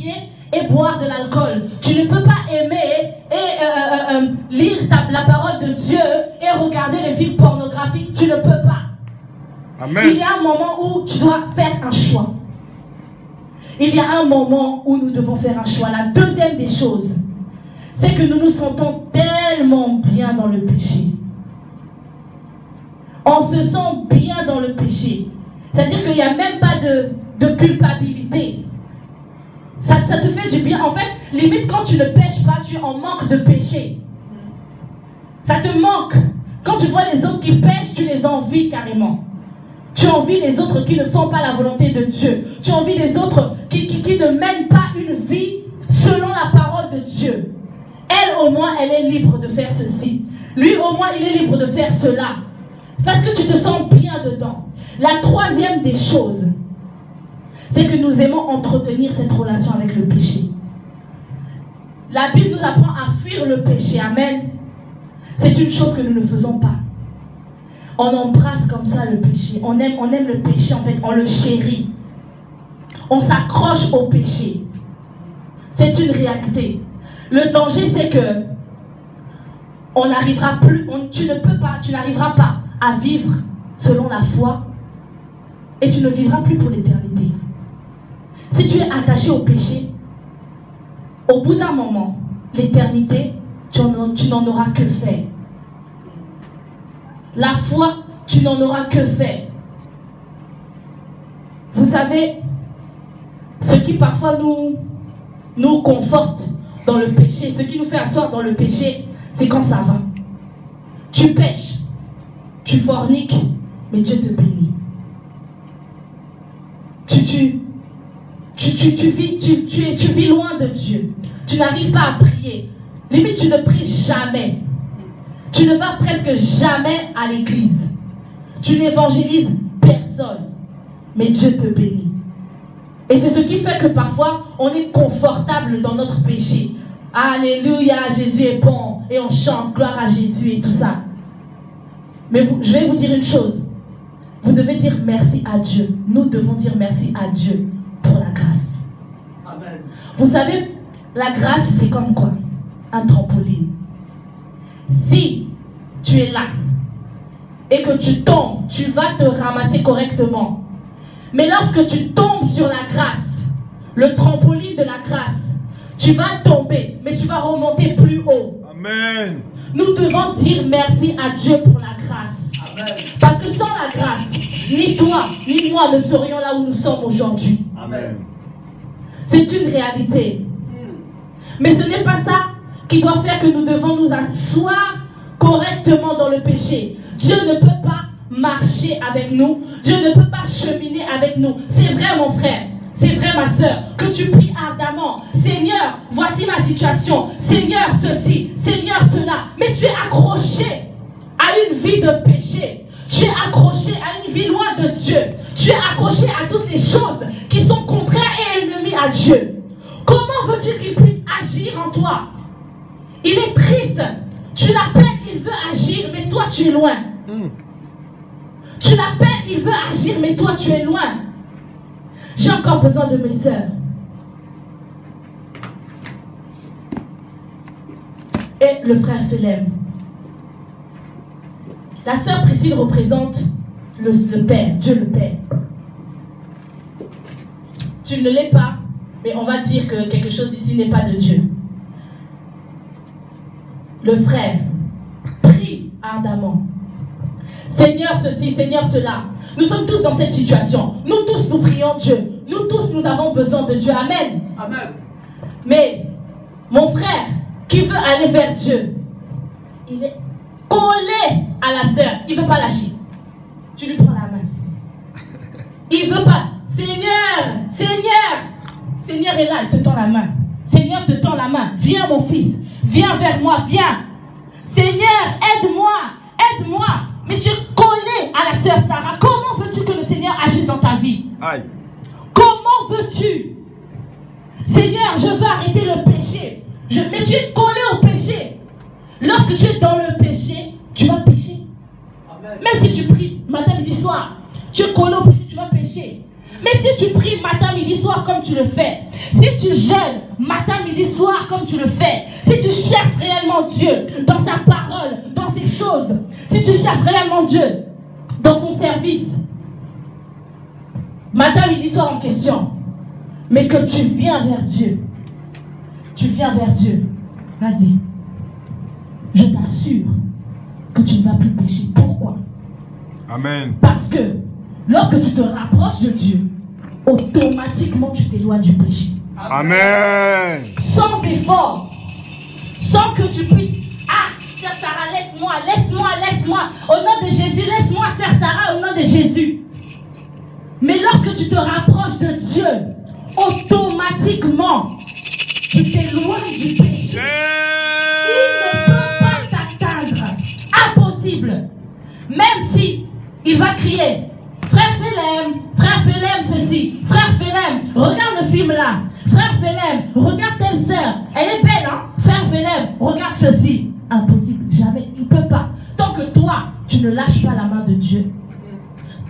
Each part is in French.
prier et boire de l'alcool. Tu ne peux pas aimer et lire la parole de Dieu et regarder les films pornographiques. Tu ne peux pas. Amen. Il y a un moment où tu dois faire un choix. Il y a un moment où nous devons faire un choix. La deuxième des choses, c'est que nous nous sentons tellement bien dans le péché. On se sent bien dans le péché. C'est-à-dire qu'il n'y a même pas de culpabilité. Ça te fait du bien. En fait, limite quand tu ne pêches pas, tu en manques de péché. Ça te manque. Quand tu vois les autres qui pêchent, tu les envies carrément. Tu envies les autres qui ne font pas la volonté de Dieu. Tu envies les autres qui ne mènent pas une vie selon la parole de Dieu. Elle, au moins, elle est libre de faire ceci. Lui, au moins, il est libre de faire cela. Parce que tu te sens bien dedans. La troisième des choses, c'est que nous aimons entretenir cette relation avec le péché. La Bible nous apprend à fuir le péché. Amen. C'est une chose que nous ne faisons pas. On embrasse comme ça le péché. On aime le péché, en fait. On le chérit. On s'accroche au péché. C'est une réalité. Le danger, c'est que on n'arrivera plus, tu n'arriveras pas à vivre selon la foi et tu ne vivras plus pour l'éternité. Si tu es attaché au péché, au bout d'un moment, l'éternité, tu n'en auras que fait. La foi, tu n'en auras que fait. Vous savez, ce qui parfois nous conforte dans le péché, ce qui nous fait asseoir dans le péché, c'est quand ça va. Tu pêches, tu forniques, mais Dieu te bénit. Tu vis loin de Dieu. Tu n'arrives pas à prier. Limite, tu ne pries jamais. Tu ne vas presque jamais à l'église. Tu n'évangélises personne. Mais Dieu te bénit. Et c'est ce qui fait que parfois, on est confortable dans notre péché. Alléluia, Jésus est bon. Et on chante, gloire à Jésus et tout ça. Mais je vais vous dire une chose. Vous devez dire merci à Dieu. Nous devons dire merci à Dieu pour la grâce. Amen. Vous savez, la grâce, c'est comme quoi? Un trampoline. Si tu es là et que tu tombes, tu vas te ramasser correctement. Mais lorsque tu tombes sur la grâce, le trampoline de la grâce, tu vas tomber, mais tu vas remonter plus haut. Amen. Nous devons dire merci à Dieu pour la grâce. Amen. Parce que sans la grâce, ni toi, ni moi ne serions là où nous sommes aujourd'hui. Amen. C'est une réalité. Mais ce n'est pas ça qui doit faire que nous devons nous asseoir correctement dans le péché. Dieu ne peut pas marcher avec nous. Dieu ne peut pas cheminer avec nous. C'est vrai, mon frère. C'est vrai, ma soeur, que tu pries ardemment. Seigneur, voici ma situation. Seigneur, ceci. Seigneur, cela. Mais tu es accroché à une vie de péché. Tu es accroché à une vie loin de Dieu. Tu es accroché à toutes les choses qui sont contraires et ennemies à Dieu. Comment veux-tu qu'il puisse agir en toi? Il est triste. Tu l'appelles, il veut agir, mais toi tu es loin. Tu l'appelles, il veut agir, mais toi tu es loin. J'ai encore besoin de mes sœurs. Et le frère Philem. La sœur Priscille représente le Père, Dieu le Père. Tu ne l'es pas, mais on va dire que quelque chose ici n'est pas de Dieu. Le frère prie ardemment. Seigneur ceci, Seigneur cela. Nous sommes tous dans cette situation. Nous tous, nous prions Dieu. Nous tous, nous avons besoin de Dieu. Amen. Amen. Mais mon frère qui veut aller vers Dieu, il est collé à la sœur. Il ne veut pas lâcher. Tu lui prends la main. Il ne veut pas. Seigneur, Seigneur. Seigneur est là, il te tend la main. Seigneur te tend la main. Viens mon fils. Viens vers moi, viens. Seigneur, aide-moi, aide-moi. Mais tu es collé à la sœur Sarah. Comment veux-tu que le Seigneur agisse dans ta vie? Aïe. Comment veux-tu? Seigneur, je veux arrêter le péché. Mais tu es collé au péché. Lorsque tu es dans le péché, tu vas pécher. Amen. Même si tu pries matin, midi, soir, tu es collé au péché, tu vas pécher. Mais si tu pries matin, midi, soir comme tu le fais, si tu jeûnes matin, midi, soir comme tu le fais, si tu cherches réellement Dieu dans sa parole, dans ses choses, si tu cherches réellement Dieu dans son service, matin, midi, soir en question, mais que tu viens vers Dieu, vas-y, je t'assure que tu ne vas plus pécher. Pourquoi? Amen. Parce que lorsque tu te rapproches de Dieu, automatiquement tu t'éloignes du péché. Amen. Sans effort, sans que tu puisses, ah, Sœur Sarah, laisse-moi, au nom de Jésus, laisse-moi, Sœur Sarah, au nom de Jésus. Mais lorsque tu te rapproches de Dieu, automatiquement, tu t'éloignes du péché. Il ne peut pas t'atteindre. Impossible. Même si il va crier, frère Phélem ceci, frère Phélem, regarde le film là, frère Phélem, regarde telle sœur, elle est belle, hein, frère Phélem, regarde ceci. Impossible, jamais, il ne peut pas. Tant que toi, tu ne lâches pas la main de Dieu,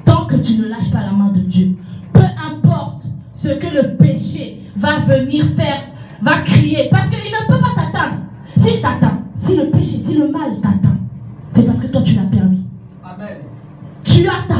tant que tu ne lâches pas la main de Dieu, peu importe ce que le péché va venir faire, va crier, parce qu'il ne peut pas t'atteindre. S'il t'atteint, si le péché, si le mal t'atteint, c'est parce que toi tu l'as permis. Amen. Tu as ta